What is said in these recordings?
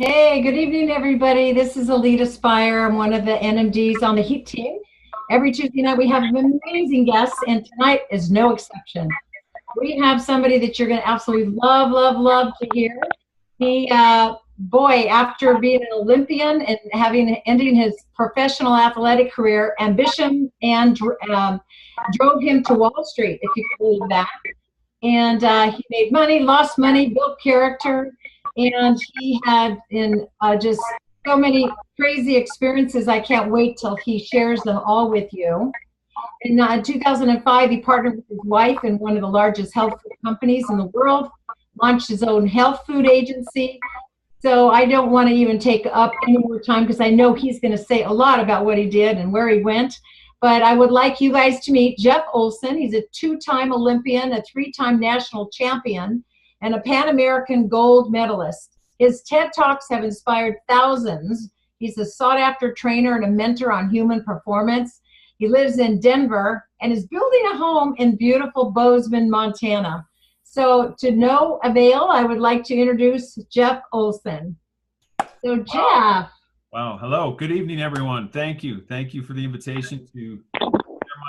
Hey, good evening, everybody. This is Alita Spire. I'm one of the NMDs on the Heat team. Every Tuesday night, we have amazing guests, and tonight is no exception. We have somebody that you're going to absolutely love, love, love to hear. Boy, after being an Olympian and ending his professional athletic career, ambition drove him to Wall Street, if you can believe that. And he made money, lost money, built character, and he had in just so many crazy experiences. I can't wait till he shares them all with you. In 2005, he partnered with his wife in one of the largest health food companies in the world, launched his own health food agency. So I don't want to even take up any more time because I know he's going to say a lot about what he did and where he went. But I would like you guys to meet Jeff Olsen. He's a two-time Olympian, a three-time national champion, and a Pan American gold medalist. His TED Talks have inspired thousands. He's a sought-after trainer and a mentor on human performance. He lives in Denver and is building a home in beautiful Bozeman, Montana. So to no avail, I would like to introduce Jeff Olsen. So Jeff. Wow. Hello. Good evening, everyone. Thank you. Thank you for the invitation to share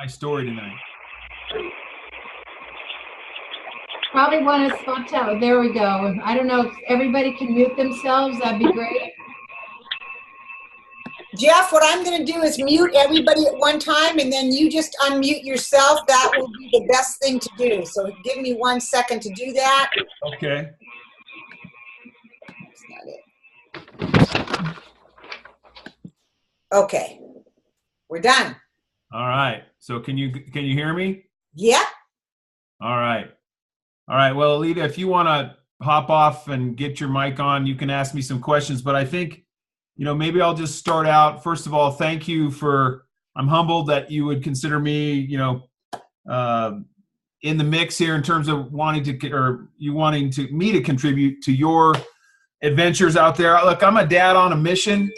my story tonight. Probably want to spot out. There we go. I don't know if everybody can mute themselves. That'd be great. Jeff, what I'm going to do is mute everybody at one time, and then you just unmute yourself. That will be the best thing to do. So give me 1 second to do that. Okay. That's not it. Okay. We're done. All right. So can you hear me? Yeah. All right. All right. Well, Alita, if you want to hop off and get your mic on, you can ask me some questions. But I think, maybe I'll just start out. First of all, thank you I'm humbled that you would consider me, in the mix here in terms of wanting me to contribute to your adventures out there. Look, I'm a dad on a mission.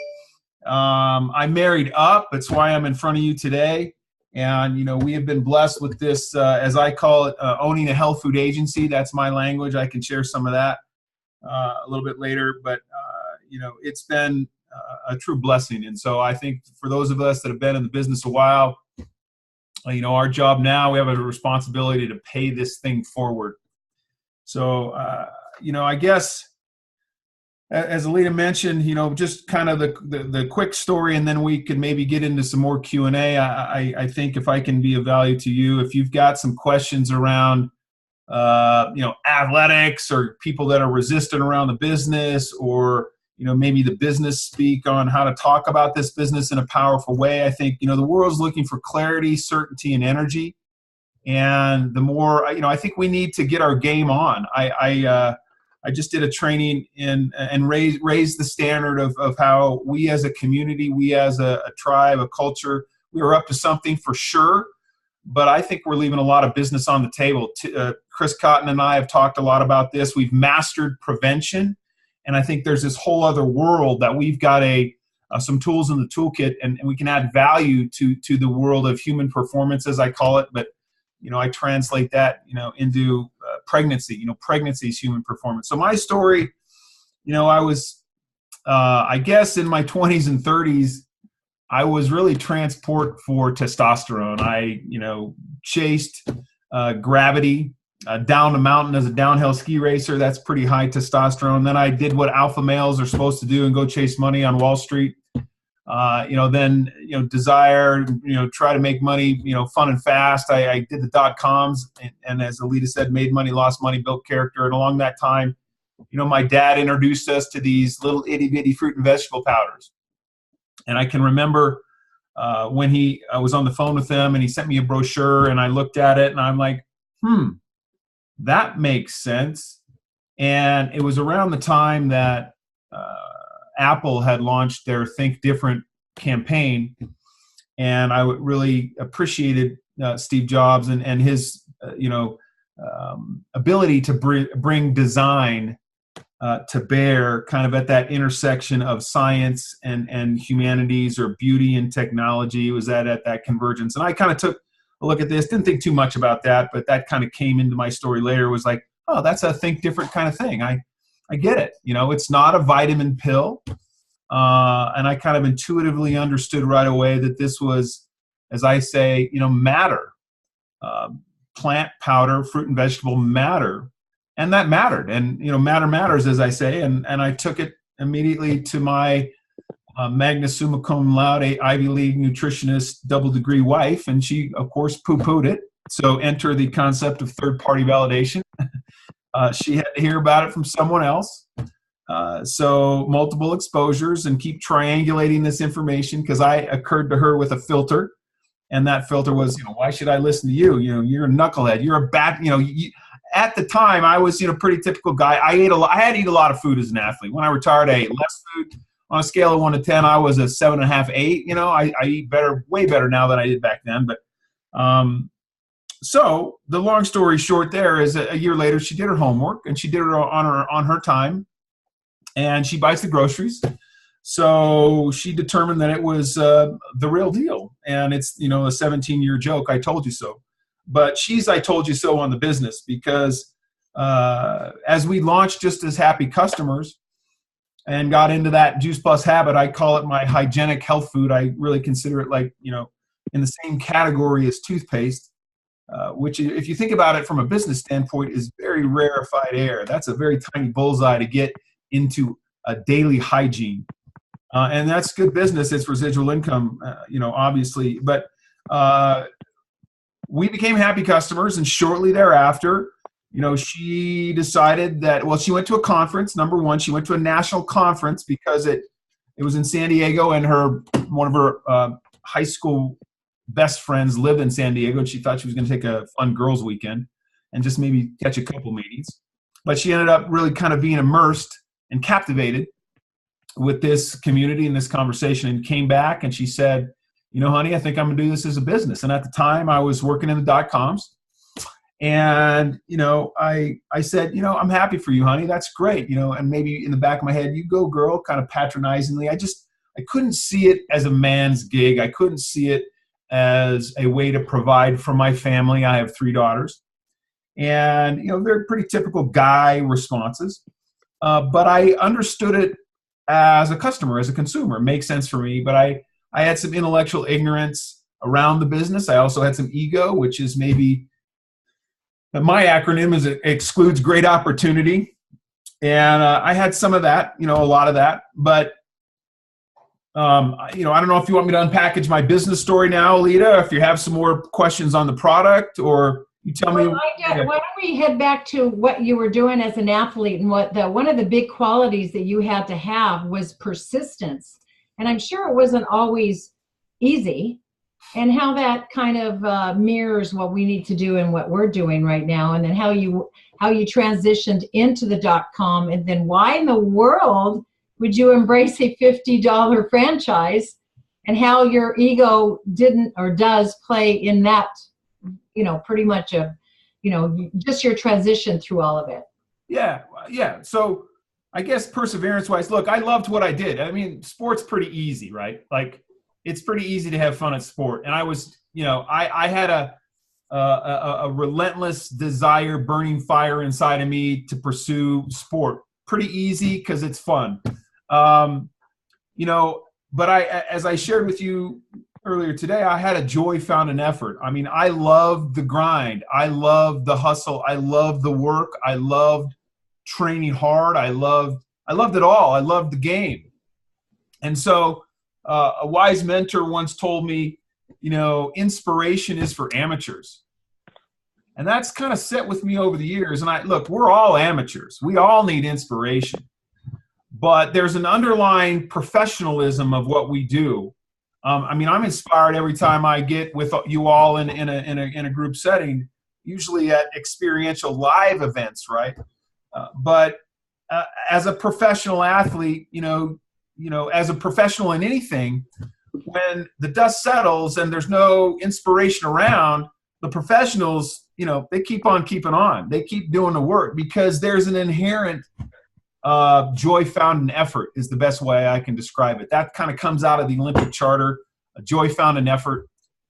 I married up. That's why I'm in front of you today. And, we have been blessed with this, as I call it, owning a health food agency. That's my language. I can share some of that a little bit later. But, it's been a true blessing. And so I think for those of us that have been in the business a while, our job now, we have a responsibility to pay this thing forward. So, I guess, as Alita mentioned, just kind of the quick story, and then we could maybe get into some more Q&A. I think if I can be of value to you, if you've got some questions around, athletics or people that are resistant around the business, or, maybe the business speak on how to talk about this business in a powerful way. I think, the world's looking for clarity, certainty, and energy. And the more, I think we need to get our game on. I just did a training and raised the standard of how we as a community, we as a tribe, a culture, we are up to something for sure. But I think we're leaving a lot of business on the table. Chris Cotton and I have talked a lot about this. We've mastered prevention. And I think there's this whole other world that we've got some tools in the toolkit, and we can add value to the world of human performance, as I call it. But I translate that, into pregnancy. Pregnancy is human performance. So my story, I was, I guess in my 20s and 30s, I was really transport for testosterone. I, chased gravity down the mountain as a downhill ski racer. That's pretty high testosterone. Then I did what alpha males are supposed to do and go chase money on Wall Street. Then, desire, try to make money, fun and fast. I did the .coms and as Alita said, made money, lost money, built character. And along that time, my dad introduced us to these little itty bitty fruit and vegetable powders. And I can remember when I was on the phone with him and he sent me a brochure and I looked at it and I'm like, that makes sense. And it was around the time that, Apple had launched their Think Different campaign, and I really appreciated Steve Jobs and his ability to bring design to bear kind of at that intersection of science and humanities, or beauty and technology. It was at that convergence. And I kind of took a look at this, didn't think too much about that, but that kind of came into my story later. It was like, oh, that's a Think Different kind of thing. I get it. You know, it's not a vitamin pill. And I kind of intuitively understood right away that this was, as I say, you know, matter, plant powder, fruit and vegetable matter. And that mattered. And, you know, matter matters, as I say. And I took it immediately to my magna summa cum laude Ivy League nutritionist, double degree wife. And she, of course, poo-pooed it. So enter the concept of third-party validation. She had to hear about it from someone else. So multiple exposures and keep triangulating this information, because I occurred to her with a filter. And that filter was, you know, why should I listen to you? You know, you're a knucklehead. You're a bad, you know, at the time I was, you know, pretty typical guy. I had to eat a lot of food as an athlete. When I retired, I ate less food. On a scale of 1 to 10, I was a 7.5, 8. You know, I eat better, way better now than I did back then. But so the long story short there is a year later, she did her homework and she did it on her time, and she buys the groceries. So she determined that it was the real deal. And it's, you know, a 17-year joke. I told you so. But she's I told you so on the business, because as we launched just as happy customers and got into that Juice Plus habit, I call it my hygienic health food. I really consider it like, you know, in the same category as toothpaste, which, if you think about it from a business standpoint, is very rarefied air. That's a very tiny bullseye to get into a daily hygiene. And that's good business. It's residual income, you know, obviously. But we became happy customers, and shortly thereafter, you know, she decided that, well, she went to a conference. Number one, she went to a national conference because it was in San Diego, and one of her high school best friends lived in San Diego, and she thought she was going to take a fun girls' weekend and just maybe catch a couple meetings. But she ended up really kind of being immersed and captivated with this community and this conversation, and came back and she said, you know, honey, I think I'm going to do this as a business. And at the time I was working in the .coms. And, you know, I said, you know, I'm happy for you, honey. That's great. You know, and maybe in the back of my head, you go girl, kind of patronizingly. I couldn't see it as a man's gig. I couldn't see it as a way to provide for my family. I have 3 daughters, and, you know, they're pretty typical guy responses. But I understood it as a customer, as a consumer. It makes sense for me. But I had some intellectual ignorance around the business. I also had some ego, which is maybe, my acronym is, it excludes great opportunity. And I had some of that, you know, a lot of that. But, you know, I don't know if you want me to unpackage my business story now, Alita, if you have some more questions on the product, or you tell me. Why don't we head back to what you were doing as an athlete, and one of the big qualities that you had to have was persistence. And I'm sure it wasn't always easy, and how that kind of mirrors what we need to do and what we're doing right now, and then how you transitioned into the .com, and then why in the world would you embrace a $50 franchise, and how your ego didn't or does play in that, you know, pretty much you know, just your transition through all of it. Yeah. So I guess perseverance-wise, look, I loved what I did. I mean, sport's pretty easy, right? Like, it's pretty easy to have fun at sport. And I was, you know, I had a relentless desire, burning fire inside of me to pursue sport. Pretty easy because it's fun. You know, but as I shared with you earlier today, I had a joy found in effort. I mean, I loved the grind. I loved the hustle. I loved the work. I loved training hard. I loved it all. I loved the game. And so a wise mentor once told me, you know, inspiration is for amateurs. And that's kind of set with me over the years. And look, we're all amateurs. We all need inspiration. But there's an underlying professionalism of what we do. I mean, I'm inspired every time I get with you all in a group setting, usually at experiential live events, right? But as a professional athlete, you know, as a professional in anything, when the dust settles and there's no inspiration around, the professionals, you know, they keep on keeping on. They keep doing the work because there's an inherent joy found in effort is the best way I can describe it. That kind of comes out of the Olympic charter, a joy found in effort.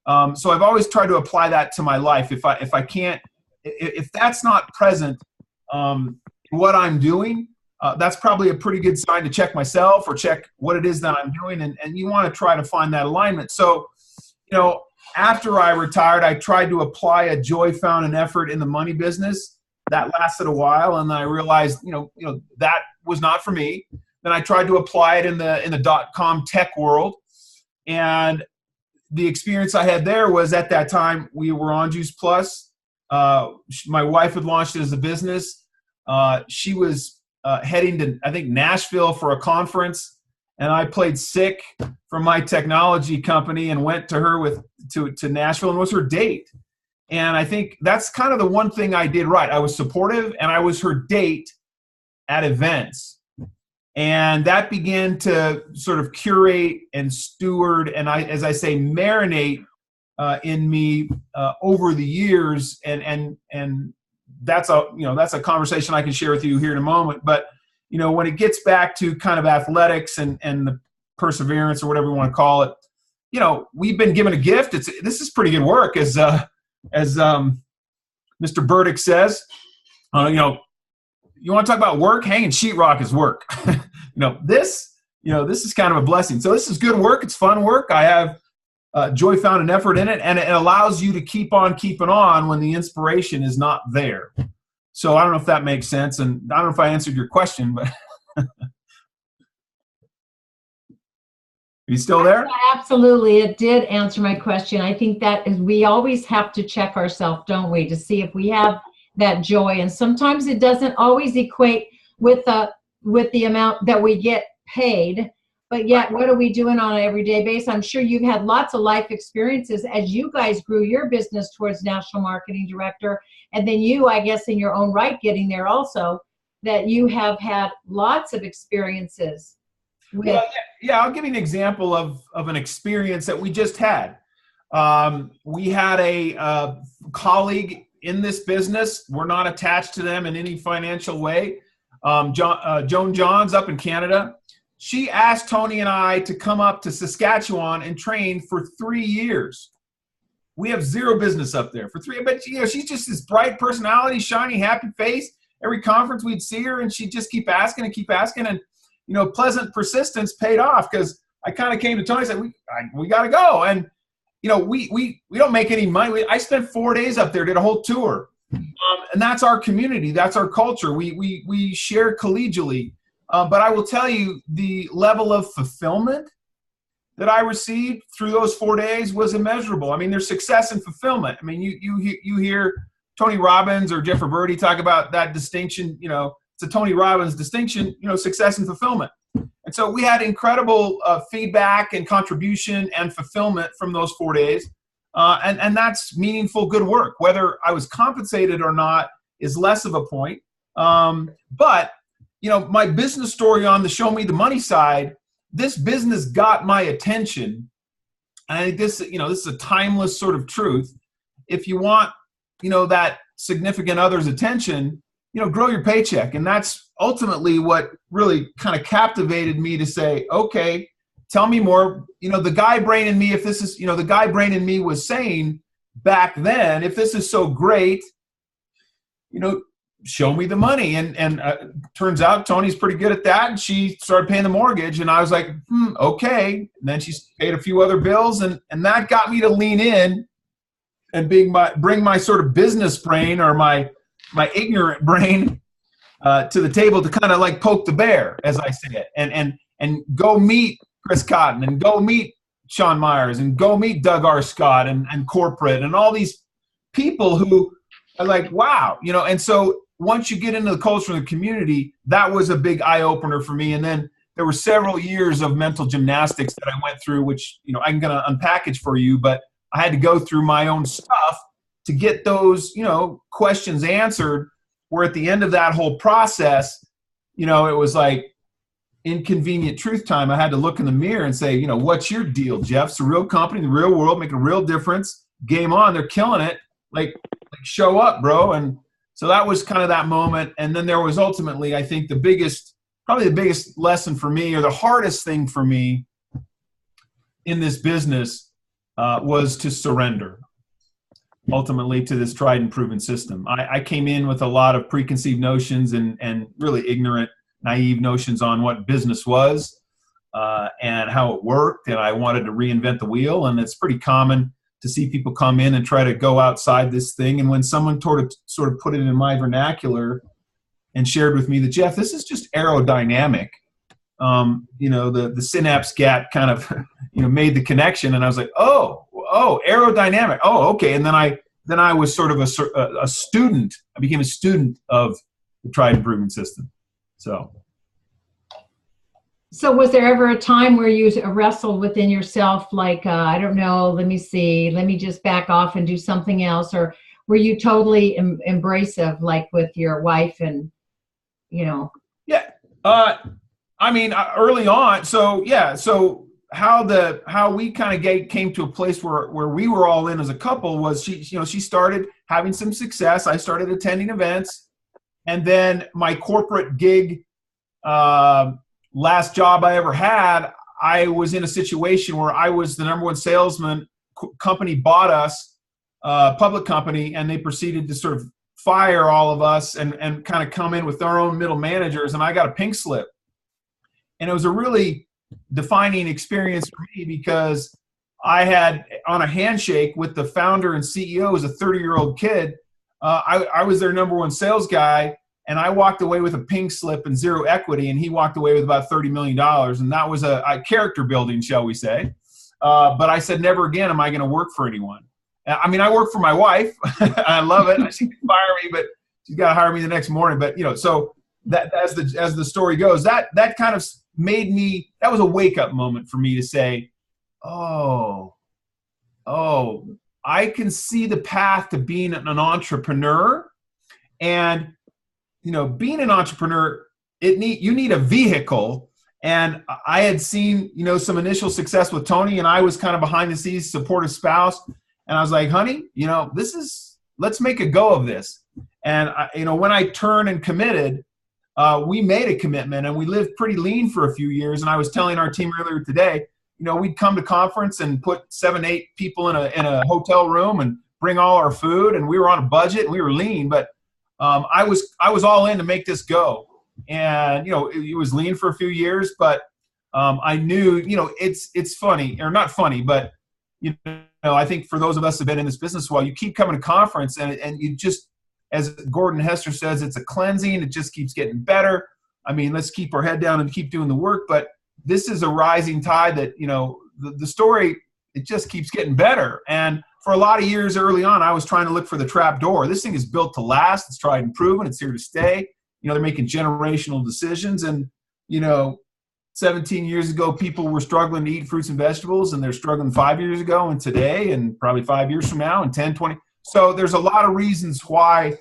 So I've always tried to apply that to my life. If that's not present in what I'm doing, that's probably a pretty good sign to check myself or check what it is that I'm doing. And you want to try to find that alignment. So, after I retired, I tried to apply a joy found in effort in the money business. That lasted a while, and I realized, that was not for me. Then I tried to apply it in the .com tech world, and the experience I had there was, at that time we were on Juice Plus. My wife had launched it as a business. She was heading to, I think, Nashville for a conference, and I played sick from my technology company and went to her to Nashville and was her date. And I think that's kind of the one thing I did right. I was supportive, and I was her date at events. And that began to sort of curate and steward, and as I say, marinate in me over the years. And that's a conversation I can share with you here in a moment. But when it gets back to kind of athletics and the perseverance, or whatever you want to call it, we've been given a gift. This is pretty good work, as Mr. Burdick says. You want to talk about work? Hanging sheetrock is work. This is kind of a blessing. So this is good work. It's fun work. I have joy found in effort in it, and it allows you to keep on keeping on when the inspiration is not there. So I don't know if that makes sense, and I don't know if I answered your question, but are you still there? Absolutely. It did answer my question. I think that is, we always have to check ourselves, don't we, to see if we have that joy. And sometimes it doesn't always equate with the amount that we get paid, but yet what are we doing on an everyday basis? I'm sure you've had lots of life experiences as you guys grew your business towards national marketing director, and then you, I guess, in your own right, getting there also, that you have had lots of experiences with. Well, yeah, I'll give you an example of an experience that we just had. We had a colleague in this business. We're not attached to them in any financial way. Joan Johns up in Canada. She asked Tony and I to come up to Saskatchewan and train for 3 years. We have zero business up there for 3, but she's just this bright personality, shiny, happy face. Every conference we'd see her, and she'd just keep asking, and pleasant persistence paid off, because I kind of came to Tony and said, we got to go. And we don't make any money. I spent 4 days up there, did a whole tour. And that's our community. That's our culture. We share collegially. But I will tell you, the level of fulfillment that I received through those 4 days was immeasurable. I mean, there's success and fulfillment. I mean, you hear Tony Robbins or Jeffrey Birdie talk about that distinction. It's a Tony Robbins distinction, success and fulfillment. And so we had incredible feedback and contribution and fulfillment from those 4 days. And that's meaningful, good work. Whether I was compensated or not is less of a point. But my business story on the Show Me the Money side, this business got my attention. And I think this is a timeless sort of truth. If you want, that significant other's attention, grow your paycheck. And that's ultimately what really kind of captivated me to say, okay, tell me more. The guy brain in me, if this is, the guy brain in me was saying back then, if this is so great, show me the money. And turns out Tony's pretty good at that. And she started paying the mortgage, and I was like, okay. And then she paid a few other bills, and that got me to lean in and bring my sort of business brain, or my ignorant brain to the table to kind of like poke the bear, as I say it, and go meet Chris Cotton, and go meet Sean Myers, and go meet Doug R. Scott and corporate, and all these people who are like, wow, and so once you get into the culture of the community, that was a big eye opener for me. And then there were several years of mental gymnastics that I went through, which, I'm going to unpackage for you, but I had to go through my own stuff to get those, questions answered, where at the end of that whole process, it was like inconvenient truth time. I had to look in the mirror and say, what's your deal, Jeff? It's a real company, the real world, making a real difference. Game on, they're killing it. Like show up, bro. And so that was kind of that moment. And then there was ultimately, I think, probably the biggest lesson for me, or the hardest thing for me in this business, was to surrender ultimately to this tried and proven system. I came in with a lot of preconceived notions and really ignorant naive notions on what business was and how it worked, and I wanted to reinvent the wheel. And it's pretty common to see people come in and try to go outside this thing. And when someone sort of put it in my vernacular and shared with me that, Jeff, this is just aerodynamic, the synapse gap kind of, made the connection. And I was like, oh, aerodynamic. Oh, okay. And then I was sort of a student. I became a student of the tried and proven system. So was there ever a time where you wrestled within yourself, like, I don't know, let me just back off and do something else? Or were you totally embracive, like with your wife and, Yeah. Early on. So how we kind of came to a place where we were all in as a couple was she started having some success. I started attending events, and then my corporate gig, last job I ever had, I was in a situation where I was the number one salesman. Company bought us, public company, and they proceeded to sort of fire all of us and kind of come in with their own middle managers, and I got a pink slip. And it was a really defining experience for me because I had, on a handshake with the founder and CEO, as a 30-year-old kid, I was their number one sales guy, and I walked away with a pink slip and zero equity, and he walked away with about $30 million. And that was a character building, shall we say. But I said, never again am I going to work for anyone. I work for my wife. I love it. She can fire me, but she's got to hire me the next morning. But, so that as the story goes, that kind of made me, that was a wake-up moment for me to say, oh, I can see the path to being an entrepreneur. And, being an entrepreneur, you need a vehicle. And I had seen, some initial success with Tony, and I was kind of behind the scenes, supportive spouse. And I was like, honey, let's make a go of this. And when I turned and committed, we made a commitment, and we lived pretty lean for a few years. And I was telling our team earlier today, we'd come to conference and put 7, 8 people in a hotel room and bring all our food. And we were on a budget and we were lean, but I was all in to make this go. And, it was lean for a few years, but I knew, it's funny, or not funny, but, I think for those of us who have been in this business a while, you keep coming to conference and you just, as Gordon Hester says, it's a cleansing. It just keeps getting better. Let's keep our head down and keep doing the work. But this is a rising tide that, the story, it just keeps getting better. And for a lot of years early on, I was trying to look for the trap door. This thing is built to last. It's tried and proven. It's here to stay. They're making generational decisions. And, 17 years ago, people were struggling to eat fruits and vegetables, and they're struggling 5 years ago and today and probably 5 years from now and 10, 20. So there's a lot of reasons why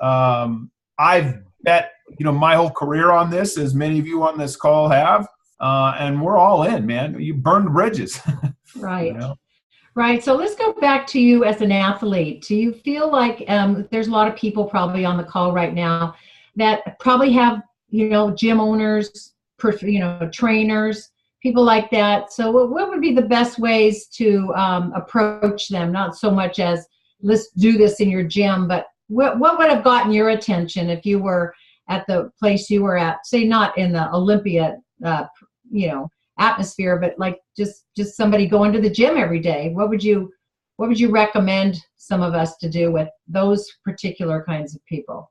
I've bet, my whole career on this, as many of you on this call have, and we're all in, man. You burned bridges. Right. Right. So let's go back to you as an athlete. Do you feel like there's a lot of people probably on the call right now that probably have, gym owners, trainers, people like that. So what would be the best ways to approach them? Not so much as let's do this in your gym, but what would have gotten your attention if you were at the place you were at, say not in the Olympia, atmosphere, but like just somebody going to the gym every day? What would you recommend some of us to do with those particular kinds of people?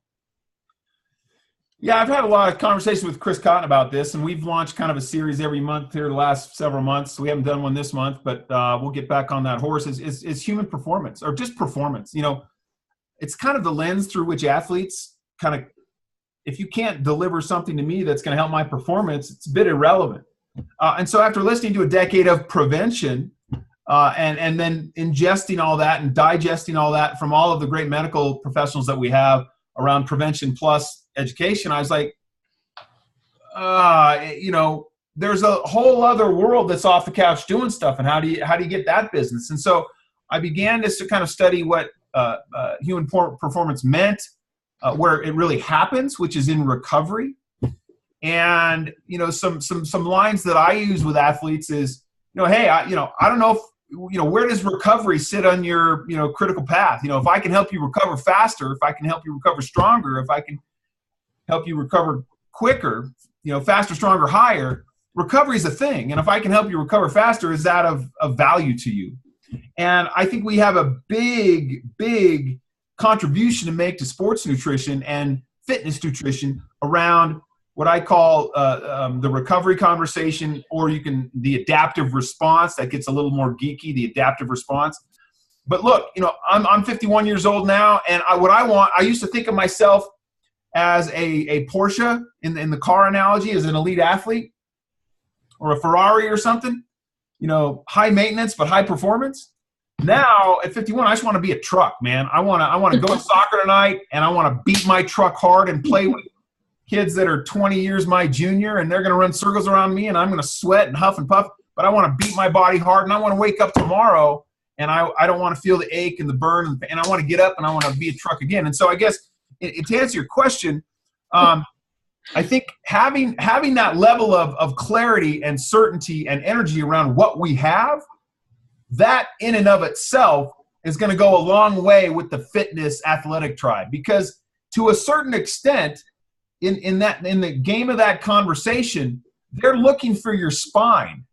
Yeah, I've had a lot of conversations with Chris Cotton about this, and we've launched kind of a series every month here the last several months. We haven't done one this month, but we'll get back on that horse. Is human performance, or just performance. It's kind of the lens through which athletes kind of, if you can't deliver something to me that's going to help my performance, it's a bit irrelevant. And so after listening to a decade of prevention and then ingesting all that and digesting all that from all of the great medical professionals that we have around prevention plus education, I was like, there's a whole other world that's off the couch doing stuff, and how do you get that business? And so I began to kind of study what human performance meant, where it really happens, which is in recovery. And some lines that I use with athletes is, hey, I don't know if where does recovery sit on your critical path? If I can help you recover faster, if I can help you recover stronger, if I can help you recover quicker, faster, stronger, higher, recovery is a thing. And if I can help you recover faster, is that of value to you? And I think we have a big contribution to make to sports nutrition and fitness nutrition around what I call the recovery conversation, or the adaptive response. That gets a little more geeky, the adaptive response. But look, I'm 51 years old now, and I used to think of myself as a Porsche in the car analogy, as an elite athlete, or a Ferrari or something, high maintenance but high performance. Now at 51, I just want to be a truck, man. I want to go to soccer tonight, and I want to beat my truck hard and play with kids that are 20 years my junior, and they're going to run circles around me, and I'm going to sweat and huff and puff, but I want to beat my body hard, and I want to wake up tomorrow, and I don't want to feel the ache and the burn, and I want to get up, and I want to be a truck again. And so I guess to answer your question, I think having that level of clarity and certainty and energy around what we have, that in and of itself is going to go a long way with the fitness athletic tribe, because to a certain extent, in the game of that conversation, they're looking for your spine.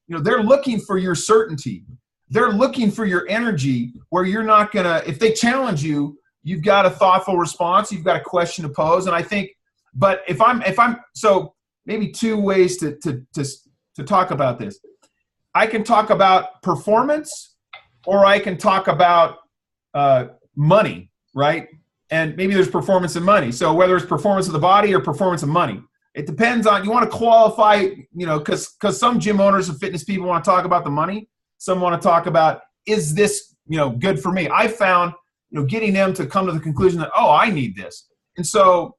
They're looking for your certainty. They're looking for your energy, where you're not gonna, if they challenge you, you've got a thoughtful response, you've got a question to pose. And I think, but if I'm so maybe two ways to talk about this. I can talk about performance, or I can talk about money, right? And maybe there's performance and money. So whether it's performance of the body or performance of money, it depends on, you want to qualify, because some gym owners and fitness people want to talk about the money. Some want to talk about, is this, good for me? I found, getting them to come to the conclusion that, oh, I need this. And so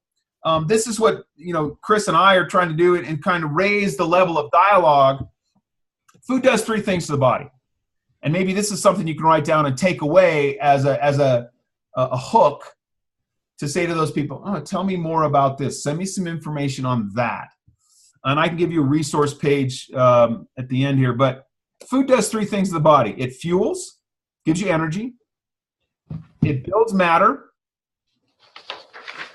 this is what, Chris and I are trying to do, and kind of raise the level of dialogue. Food does three things to the body. And maybe this is something you can write down and take away as a hook to say to those people, oh, tell me more about this. Send me some information on that. And I can give you a resource page at the end here. But food does three things to the body. It fuels, gives you energy. It builds matter.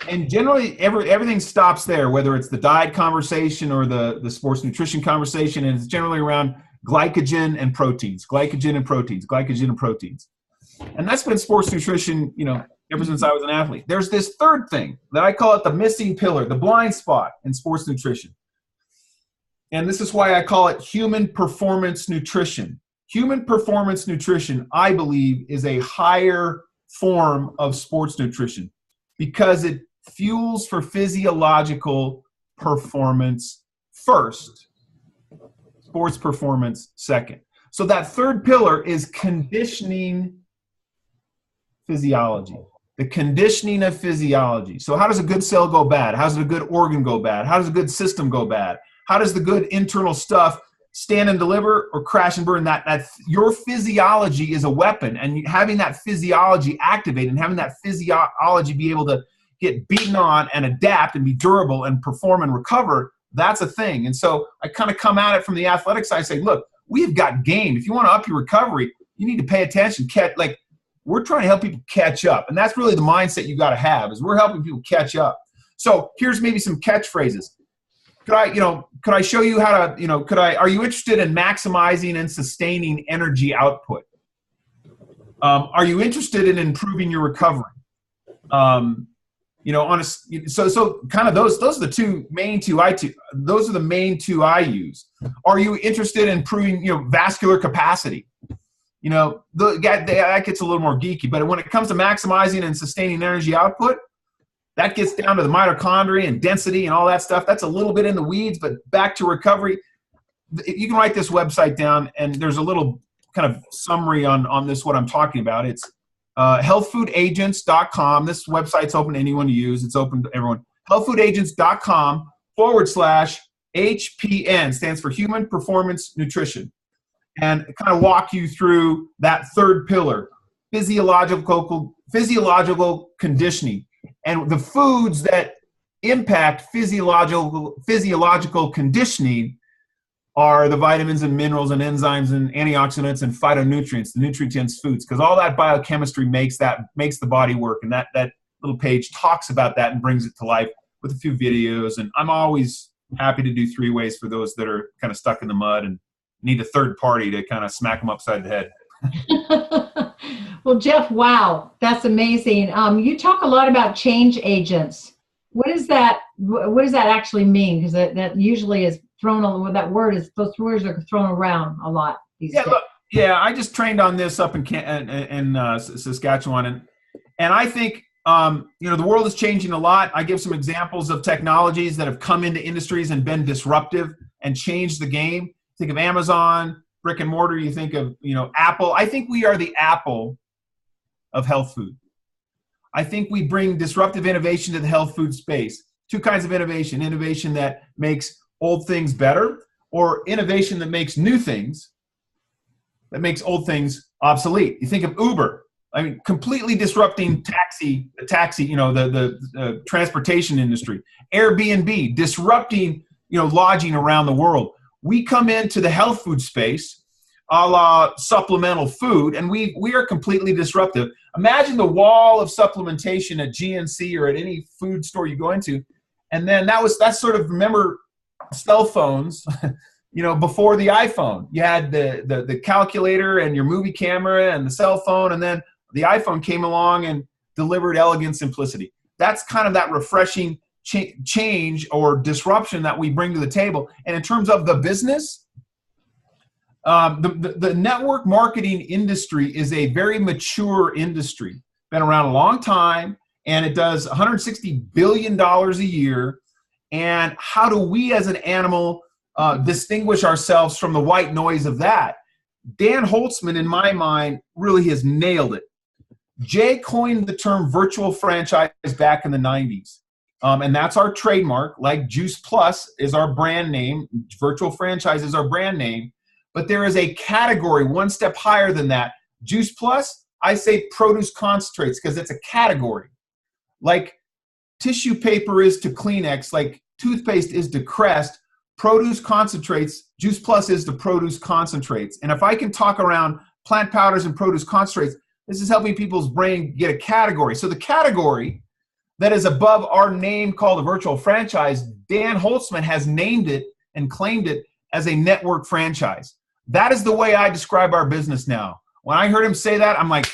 And generally, everything stops there, whether it's the diet conversation or the sports nutrition conversation. And it's generally around glycogen and proteins, glycogen and proteins, glycogen and proteins. And that's been sports nutrition, ever since I was an athlete. There's this third thing that I call it the missing pillar, the blind spot in sports nutrition. And this is why I call it human performance nutrition. Human performance nutrition, I believe, is a higher form of sports nutrition, because it fuels for physiological performance first, sports performance second. So that third pillar is conditioning physiology. The conditioning of physiology. So how does a good cell go bad? How does a good organ go bad? How does a good system go bad? How does the good internal stuff stand and deliver or crash and burn? That your physiology is a weapon, and having that physiology activated and having that physiology be able to get beaten on and adapt and be durable and perform and recover, that's a thing. And so I kind of come at it from the athletic side, say, look, we've got game. If you want to up your recovery, you need to pay attention. We're trying to help people catch up. And that's really the mindset you got to have, is we're helping people catch up. So here's maybe some catchphrases. Could I show you how to, are you interested in maximizing and sustaining energy output? Are you interested in improving your recovery? So kind of those are the main two I use. Are you interested in improving, vascular capacity? That gets a little more geeky, but when it comes to maximizing and sustaining energy output, that gets down to the mitochondria and density and all that stuff. That's a little bit in the weeds, but back to recovery. You can write this website down, and there's a little kind of summary on this, what I'm talking about. It's healthfoodagents.com. This website's open to anyone to use. It's open to everyone. healthfoodagents.com/HPN, stands for Human Performance Nutrition. And kind of walk you through that third pillar, physiological conditioning, and the foods that impact physiological conditioning are the vitamins and minerals and enzymes and antioxidants and phytonutrients, the nutrient-dense foods, because all that biochemistry makes the body work. And that little page talks about that and brings it to life with a few videos. And I'm always happy to do 3-ways for those that are kind of stuck in the mud and need a third party to kind of smack them upside the head. Well, Jeff, wow, that's amazing. You talk a lot about change agents. What is that? What does that actually mean? Because that usually is thrown on. That word is, those words are thrown around a lot these days. Look, I just trained on this up in Saskatchewan, and I think the world is changing a lot. I give some examples of technologies that have come into industries and been disruptive and changed the game. Think of Amazon, brick and mortar. You think of Apple. I think we are the Apple of health food. I think we bring disruptive innovation to the health food space. 2 kinds of innovation: innovation that makes old things better, or innovation that makes new things, that makes old things obsolete. You think of Uber. I mean, completely disrupting the transportation industry. Airbnb, disrupting, lodging around the world. We come into the health food space, a la supplemental food, and we are completely disruptive. Imagine the wall of supplementation at GNC or at any food store you go into, and then that's sort of, remember cell phones, before the iPhone. You had the calculator and your movie camera and the cell phone, and then the iPhone came along and delivered elegant simplicity. That's kind of that refreshing change or disruption that we bring to the table. And in terms of the business, the network marketing industry is a very mature industry, been around a long time, and it does $160 billion a year. And how do we as an animal distinguish ourselves from the white noise of that? Dan Holtzman, in my mind, really has nailed it. Jay coined the term virtual franchise back in the 90s. And that's our trademark, like Juice Plus is our brand name. Virtual franchise is our brand name. But there is a category one step higher than that. Juice Plus, I say produce concentrates because it's a category. Like tissue paper is to Kleenex, like toothpaste is to Crest, produce concentrates, Juice Plus is to produce concentrates. And if I can talk around plant powders and produce concentrates, this is helping people's brain get a category. So the category that is above our name called a virtual franchise, Dan Holtzman has named it and claimed it as a network franchise. That is the way I describe our business now. When I heard him say that, I'm like,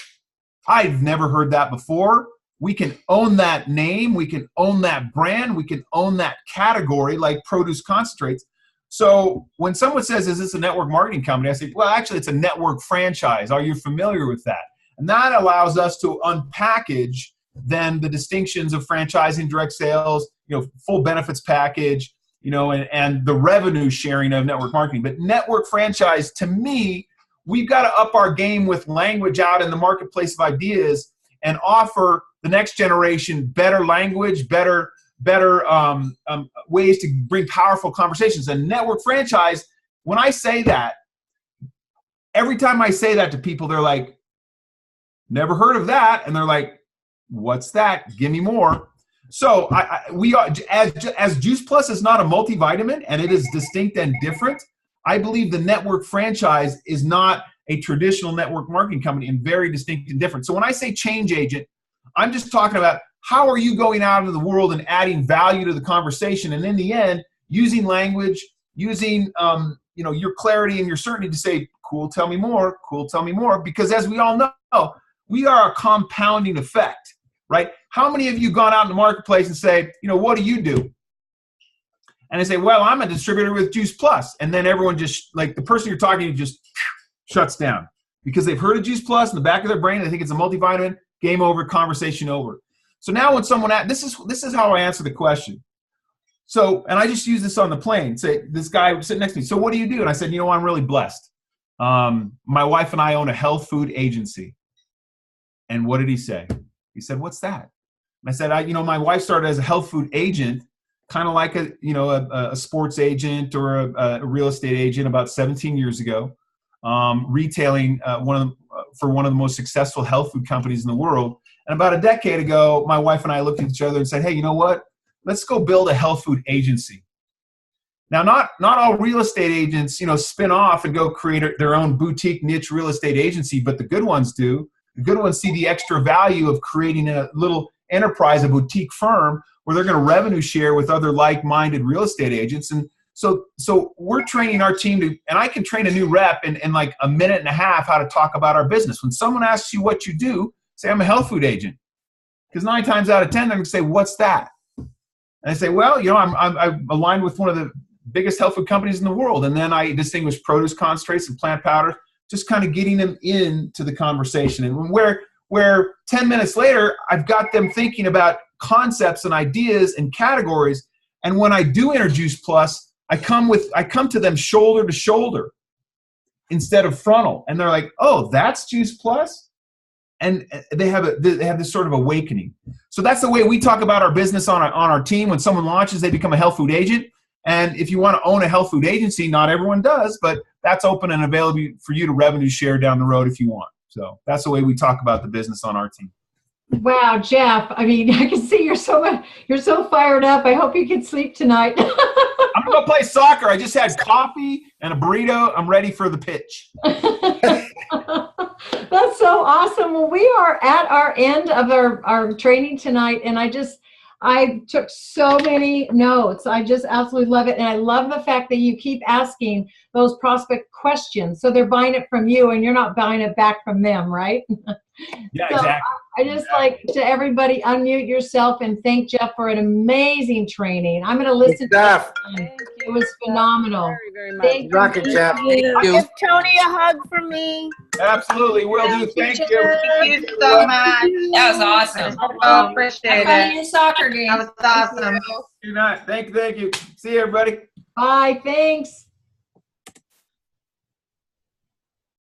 I've never heard that before. We can own that name. We can own that brand. We can own that category like produce concentrates. So when someone says, is this a network marketing company? I say, well, actually, it's a network franchise. Are you familiar with that? And that allows us to unpackage then the distinctions of franchising, direct sales, full benefits package, and the revenue sharing of network marketing. But network franchise, to me, we've got to up our game with language out in the marketplace of ideas and offer the next generation better language, better ways to bring powerful conversations. And network franchise, when I say that, every time I say that to people, they're like, never heard of that. And they're like, what's that? Give me more. So we are, as Juice Plus is not a multivitamin and it is distinct and different, I believe the network franchise is not a traditional network marketing company and very distinct and different. So when I say change agent, I'm just talking about how are you going out into the world and adding value to the conversation, and in the end, using language, using your clarity and your certainty to say, cool, tell me more, cool, tell me more, because as we all know, we are a compounding effect, right? How many of you gone out in the marketplace and say, what do you do? And I say, well, I'm a distributor with Juice Plus. And then everyone just, like the person you're talking to just shuts down because they've heard of Juice Plus in the back of their brain. They think it's a multivitamin, game over, conversation over. So now when someone asks, this is how I answer the question. So, and I just use this on the plane. Say, this guy sitting next to me, so what do you do? And I said, I'm really blessed. My wife and I own a health food agency. And what did he say? He said, what's that? And I said, my wife started as a health food agent, kind of like a sports agent or a real estate agent about 17 years ago, retailing for one of the most successful health food companies in the world. And about a decade ago, my wife and I looked at each other and said, hey, you know what? Let's go build a health food agency. Now, not all real estate agents, spin off and go create their own boutique niche real estate agency, but the good ones do. The good ones see the extra value of creating a little enterprise, a boutique firm, where they're going to revenue share with other like-minded real estate agents. And so we're training our team to, and I can train a new rep in like a minute and a half how to talk about our business. When someone asks you what you do, say, I'm a health food agent. Because 9 times out of 10, they're going to say, what's that? And I say, well, you know, I'm aligned with one of the biggest health food companies in the world. And then I distinguish produce concentrates and plant powders, just kind of getting them into the conversation. And where 10 minutes later, I've got them thinking about concepts and ideas and categories. And when I do Introduce Plus, I come to them shoulder to shoulder instead of frontal. And they're like, oh, that's Juice Plus? And they have this sort of awakening. So that's the way we talk about our business on our team. When someone launches, they become a health food agent. And if you want to own a health food agency, not everyone does, but that's open and available for you to revenue share down the road if you want. So that's the way we talk about the business on our team. Wow, Jeff. I mean, I can see you're so fired up. I hope you can sleep tonight. I'm going to go play soccer. I just had coffee and a burrito. I'm ready for the pitch. That's so awesome. Well, we are at our end of our training tonight, and I took so many notes. I just absolutely love it. And I love the fact that you keep asking those prospect questions. So they're buying it from you and you're not buying it back from them, right? Yeah, so exactly. I just like to everybody unmute yourself and thank Jeff for an amazing training. I'm going to listen to it. It was phenomenal. Very, very much. Thank Rocket, Jeff. I'll give Tony a hug from me. Absolutely. Will do. Thank you. Thank you so much. That was awesome. I appreciate it. Your soccer game. That was awesome. Good night. Thank you. See you, everybody. Bye. Thanks.